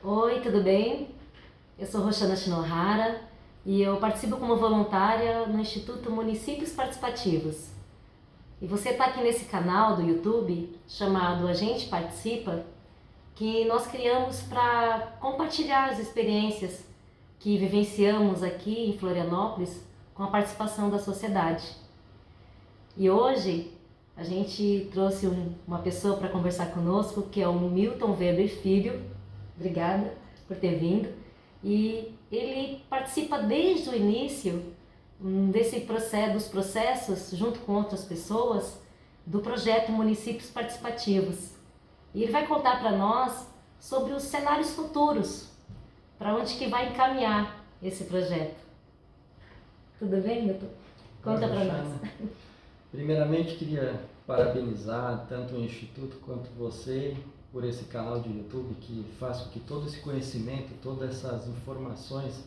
Oi, tudo bem? Eu sou Roxana Shinohara e eu participo como voluntária no Instituto Municípios Participativos. E você está aqui nesse canal do YouTube chamado A Gente Participa, que nós criamos para compartilhar as experiências que vivenciamos aqui em Florianópolis com a participação da sociedade. E hoje a gente trouxe uma pessoa para conversar conosco, que é o Milton Weber Filho. Obrigada por ter vindo. E ele participa desde o início dos processos, junto com outras pessoas, do projeto Municípios Participativos. E ele vai contar para nós sobre os cenários futuros, para onde que vai encaminhar esse projeto. Tudo bem, Milton? Conta para nós. Primeiramente, queria parabenizar tanto o Instituto quanto você por esse canal de YouTube que faz com que todo esse conhecimento, todas essas informações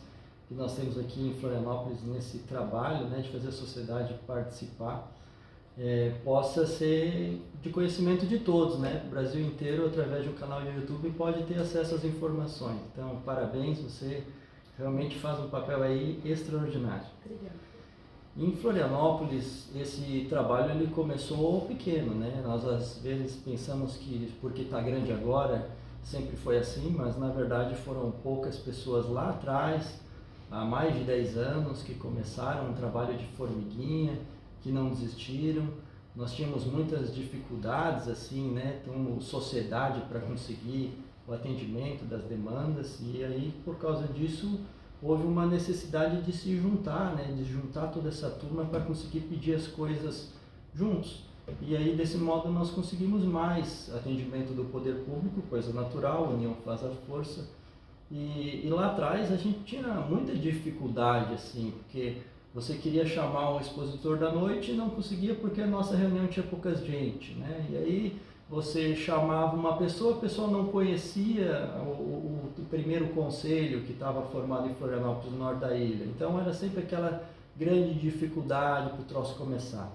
que nós temos aqui em Florianópolis nesse trabalho, né, de fazer a sociedade participar, possa ser de conhecimento de todos, né? O Brasil inteiro, através de um canal de YouTube, pode ter acesso às informações. Então, parabéns, você realmente faz um papel aí extraordinário. Obrigada. Em Florianópolis, esse trabalho ele começou pequeno, né? Nós às vezes pensamos que porque está grande agora, sempre foi assim, mas na verdade foram poucas pessoas lá atrás, há mais de 10 anos, que começaram um trabalho de formiguinha, que não desistiram. Nós tínhamos muitas dificuldades, assim, né? Como sociedade para conseguir o atendimento das demandas, e aí por causa disso houve uma necessidade de se juntar, né, de juntar toda essa turma para conseguir pedir as coisas juntos. E aí, desse modo, nós conseguimos mais atendimento do poder público, coisa natural, a união faz a força. E lá atrás a gente tinha muita dificuldade, assim, porque você queria chamar um expositor da noite e não conseguia porque a nossa reunião tinha pouca gente, né? E aí você chamava uma pessoa, a pessoa não conhecia o primeiro conselho que estava formado em Florianópolis, no norte da ilha. Então era sempre aquela grande dificuldade para o troço começar.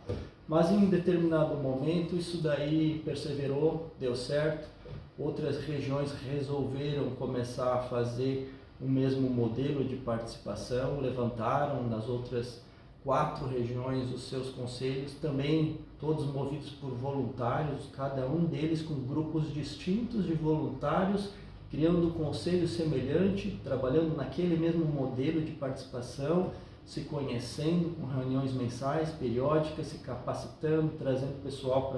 Mas em um determinado momento isso daí perseverou, deu certo. Outras regiões resolveram começar a fazer o mesmo modelo de participação, levantaram nas outras 4 regiões os seus conselhos, também todos movidos por voluntários, cada um deles com grupos distintos de voluntários, criando um conselho semelhante, trabalhando naquele mesmo modelo de participação, se conhecendo com reuniões mensais, periódicas, se capacitando, trazendo pessoal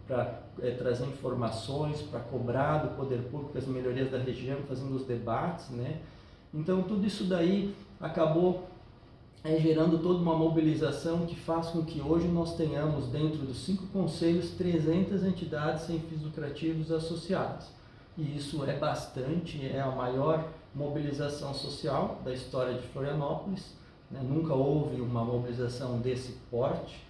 para trazer informações, para cobrar do poder público as melhorias da região, fazendo os debates, né? Então tudo isso daí acabou gerando toda uma mobilização que faz com que hoje nós tenhamos dentro dos 5 conselhos 300 entidades sem fins lucrativos associadas. E isso é bastante, é a maior mobilização social da história de Florianópolis, né? Nunca houve uma mobilização desse porte.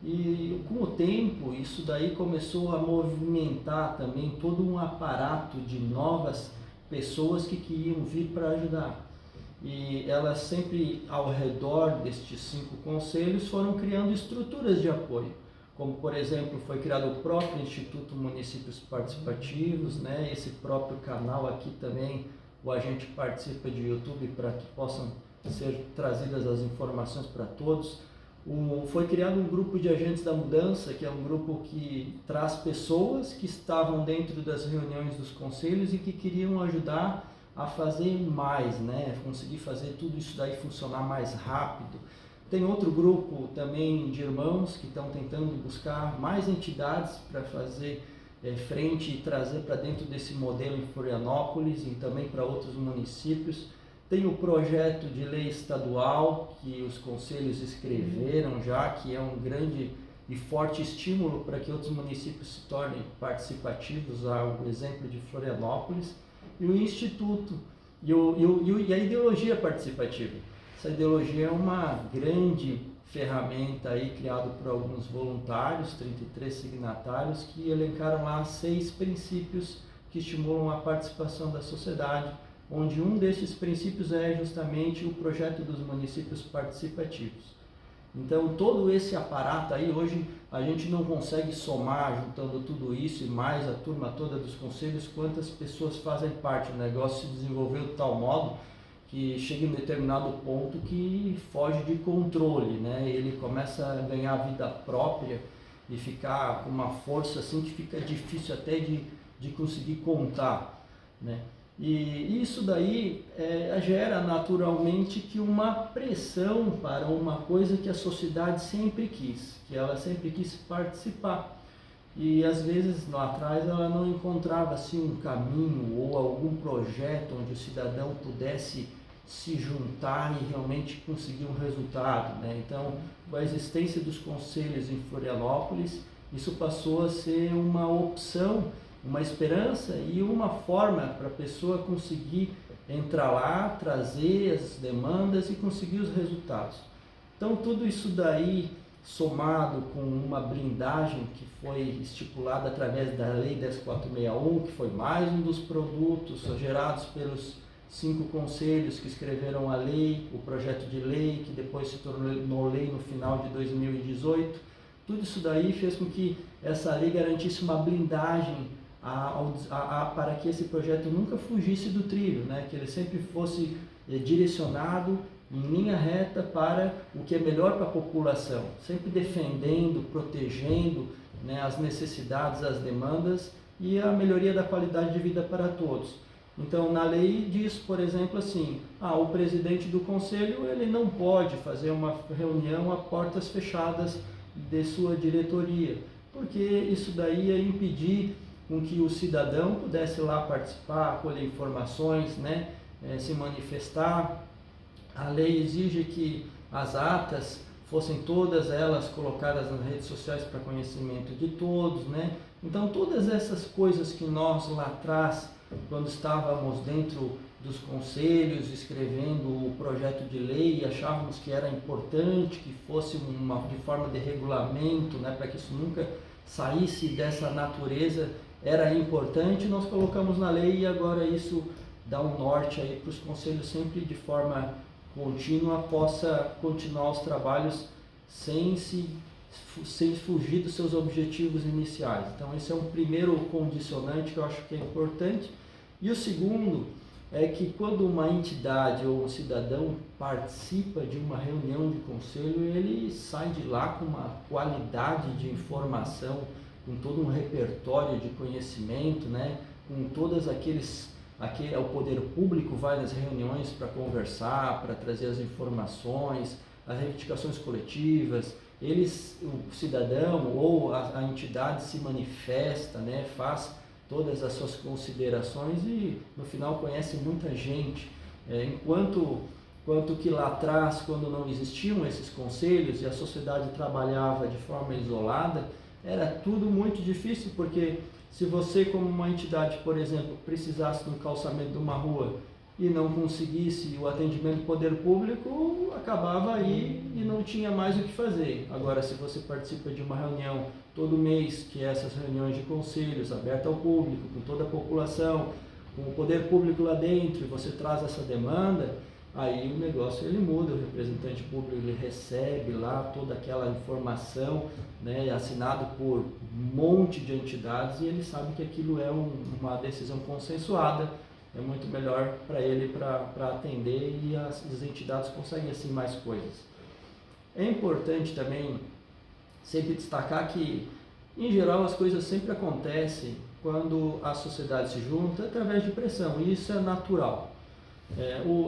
E com o tempo isso daí começou a movimentar também todo um aparato de novas pessoas que queriam vir para ajudar. E elas sempre ao redor destes 5 conselhos foram criando estruturas de apoio, como por exemplo foi criado o próprio Instituto Municípios Participativos, né? Esse próprio canal aqui também, o A Gente Participa de YouTube, para que possam ser trazidas as informações para todos. Foi criado um grupo de agentes da mudança, que é um grupo que traz pessoas que estavam dentro das reuniões dos conselhos e que queriam ajudar a fazer mais, né? Conseguir fazer tudo isso daí funcionar mais rápido. Tem outro grupo também de irmãos que estão tentando buscar mais entidades para fazer frente e trazer para dentro desse modelo em Florianópolis e também para outros municípios. Tem o projeto de lei estadual que os conselhos escreveram já, que é um grande e forte estímulo para que outros municípios se tornem participativos, ao exemplo de Florianópolis. E o Instituto, e a ideologia participativa. Essa ideologia é uma grande ferramenta aí criada por alguns voluntários, 33 signatários, que elencaram lá 6 princípios que estimulam a participação da sociedade, onde um desses princípios é justamente o projeto dos municípios participativos. Então todo esse aparato aí, hoje a gente não consegue somar, juntando tudo isso e mais a turma toda dos conselhos, quantas pessoas fazem parte. O negócio se desenvolveu de tal modo que chega em determinado ponto que foge de controle, né? Ele começa a ganhar vida própria e ficar com uma força assim que fica difícil até de conseguir contar, né? E isso daí gera naturalmente que uma pressão para uma coisa que a sociedade sempre quis, que ela sempre quis participar. E às vezes lá atrás ela não encontrava assim um caminho ou algum projeto onde o cidadão pudesse se juntar e realmente conseguir um resultado, né? Então, com a existência dos conselhos em Florianópolis, isso passou a ser uma opção, uma esperança e uma forma para a pessoa conseguir entrar lá, trazer as demandas e conseguir os resultados. Então, tudo isso daí, somado com uma blindagem que foi estipulada através da Lei 10.461, que foi mais um dos produtos gerados pelos 5 conselhos que escreveram a lei, o projeto de lei, que depois se tornou lei no final de 2018. Tudo isso daí fez com que essa lei garantisse uma blindagem para que esse projeto nunca fugisse do trilho, né? Que ele sempre fosse direcionado em linha reta para o que é melhor para a população, sempre defendendo, protegendo, né, as necessidades, as demandas e a melhoria da qualidade de vida para todos. Então, na lei diz, por exemplo, assim, o presidente do conselho ele não pode fazer uma reunião a portas fechadas de sua diretoria, porque isso daí ia impedir com que o cidadão pudesse lá participar, colher informações, né, se manifestar. A lei exige que as atas fossem todas elas colocadas nas redes sociais para conhecimento de todos, né? Então, todas essas coisas que nós lá atrás, quando estávamos dentro dos conselhos, escrevendo o projeto de lei, achávamos que era importante que fosse de forma de regulamento, né, para que isso nunca saísse dessa natureza, era importante, nós colocamos na lei e agora isso dá um norte aí para os conselhos sempre de forma contínua possa continuar os trabalhos sem fugir dos seus objetivos iniciais. Então esse é um primeiro condicionante que eu acho que é importante. E o segundo é que quando uma entidade ou um cidadão participa de uma reunião de conselho, ele sai de lá com uma qualidade de informação, com todo um repertório de conhecimento, né? Com todas o poder público vai nas reuniões para conversar, para trazer as informações, as reivindicações coletivas, o cidadão ou a entidade se manifesta, né, faz todas as suas considerações e no final conhece muita gente, enquanto que lá atrás, quando não existiam esses conselhos e a sociedade trabalhava de forma isolada, era tudo muito difícil, porque se você, como uma entidade, por exemplo, precisasse de um calçamento de uma rua e não conseguisse o atendimento do poder público, acabava aí e não tinha mais o que fazer. Agora, se você participa de uma reunião todo mês, que é essas reuniões de conselhos, aberta ao público, com toda a população, com o poder público lá dentro, e você traz essa demanda, aí o negócio ele muda, o representante público ele recebe lá toda aquela informação, né, assinado por um monte de entidades, e ele sabe que aquilo é uma decisão consensuada, é muito melhor para ele para atender, e as entidades conseguem assim mais coisas. É importante também sempre destacar que, em geral, as coisas sempre acontecem quando a sociedade se junta através de pressão, e isso é natural.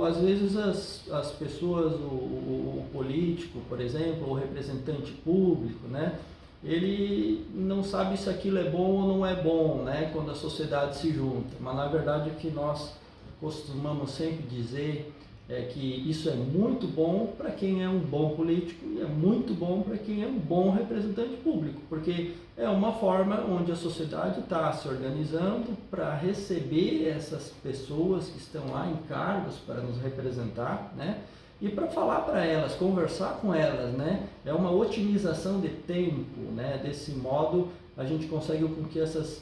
Às vezes as pessoas, o político, por exemplo, o representante público, né, ele não sabe se aquilo é bom ou não é bom, né, quando a sociedade se junta, mas na verdade o que nós costumamos sempre dizer é que isso é muito bom para quem é um bom político e é muito bom para quem é um bom representante público, porque é uma forma onde a sociedade está se organizando para receber essas pessoas que estão lá em cargos para nos representar, né? E para falar para elas, conversar com elas, né? É uma otimização de tempo, né? Desse modo a gente consegue com que essas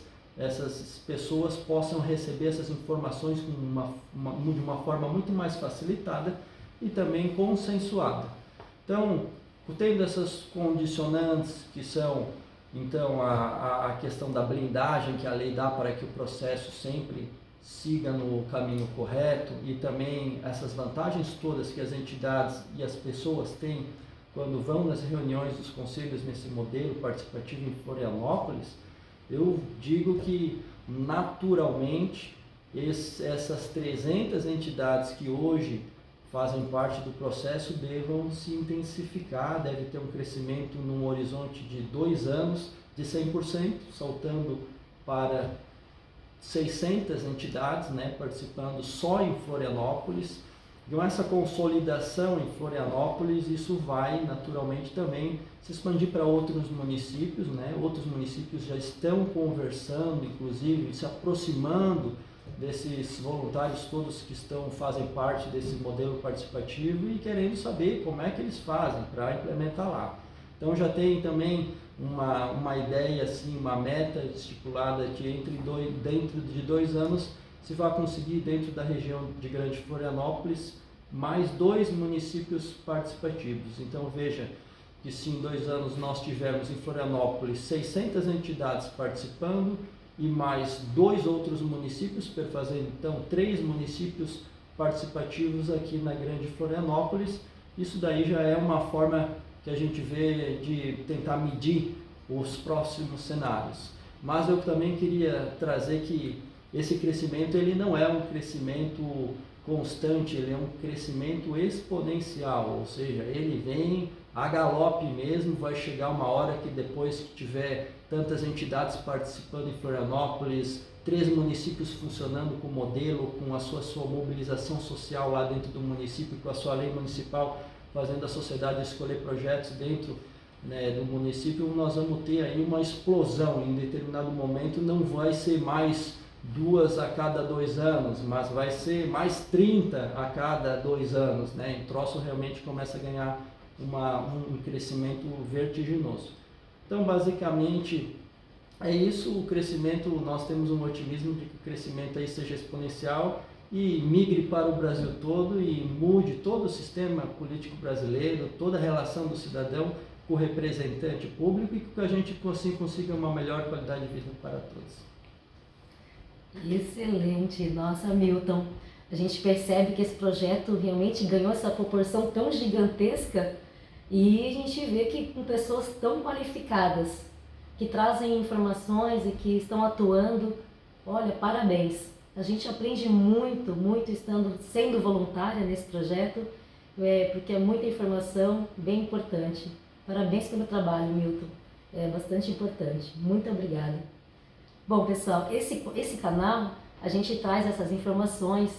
pessoas possam receber essas informações de uma forma muito mais facilitada e também consensuada. Então, tendo essas condicionantes que são, então, a questão da blindagem que a lei dá para que o processo sempre siga no caminho correto, e também essas vantagens todas que as entidades e as pessoas têm quando vão nas reuniões dos conselhos nesse modelo participativo em Florianópolis, eu digo que naturalmente essas 300 entidades que hoje fazem parte do processo devam se intensificar, deve ter um crescimento num horizonte de 2 anos de 100%, saltando para 600 entidades, né, participando só em Florianópolis. Com essa consolidação em Florianópolis, isso vai naturalmente também se expandir para outros municípios, né? Outros municípios já estão conversando, inclusive se aproximando desses voluntários todos que fazem parte desse modelo participativo e querendo saber como é que eles fazem para implementar lá. Então já tem também uma ideia, assim, uma meta estipulada que dentro de 2 anos se vai conseguir, dentro da região de Grande Florianópolis, mais 2 municípios participativos. Então veja que se em 2 anos nós tivermos em Florianópolis 600 entidades participando e mais 2 outros municípios, perfazendo então 3 municípios participativos aqui na Grande Florianópolis, isso daí já é uma forma que a gente vê de tentar medir os próximos cenários. Mas eu também queria trazer que esse crescimento ele não é um crescimento constante, ele é um crescimento exponencial, ou seja, ele vem a galope mesmo. Vai chegar uma hora que depois que tiver tantas entidades participando em Florianópolis, 3 municípios funcionando com modelo, com a sua mobilização social lá dentro do município, com a sua lei municipal, fazendo a sociedade escolher projetos dentro, né, do município, nós vamos ter aí uma explosão. Em determinado momento não vai ser mais 2 a cada 2 anos, mas vai ser mais 30 a cada 2 anos, né? O troço realmente começa a ganhar um crescimento vertiginoso. Então, basicamente, é isso. O crescimento, nós temos um otimismo de que o crescimento aí seja exponencial e migre para o Brasil todo e mude todo o sistema político brasileiro, toda a relação do cidadão com o representante público, e que a gente assim consiga uma melhor qualidade de vida para todos. Excelente, nossa, Milton. A gente percebe que esse projeto realmente ganhou essa proporção tão gigantesca, e a gente vê que com pessoas tão qualificadas, que trazem informações e que estão atuando. Olha, parabéns. A gente aprende muito, muito sendo voluntária nesse projeto, porque é muita informação bem importante. Parabéns pelo trabalho, Milton. É bastante importante. Muito obrigada. Bom, pessoal, esse canal, a gente traz essas informações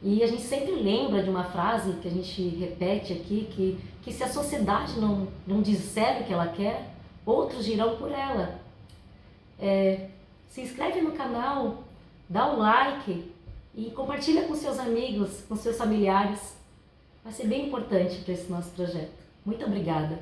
e a gente sempre lembra de uma frase que a gente repete aqui, que se a sociedade não disser o que ela quer, outros dirão por ela. Se inscreve no canal, dá um like e compartilha com seus amigos, com seus familiares. Vai ser bem importante para esse nosso projeto. Muito obrigada.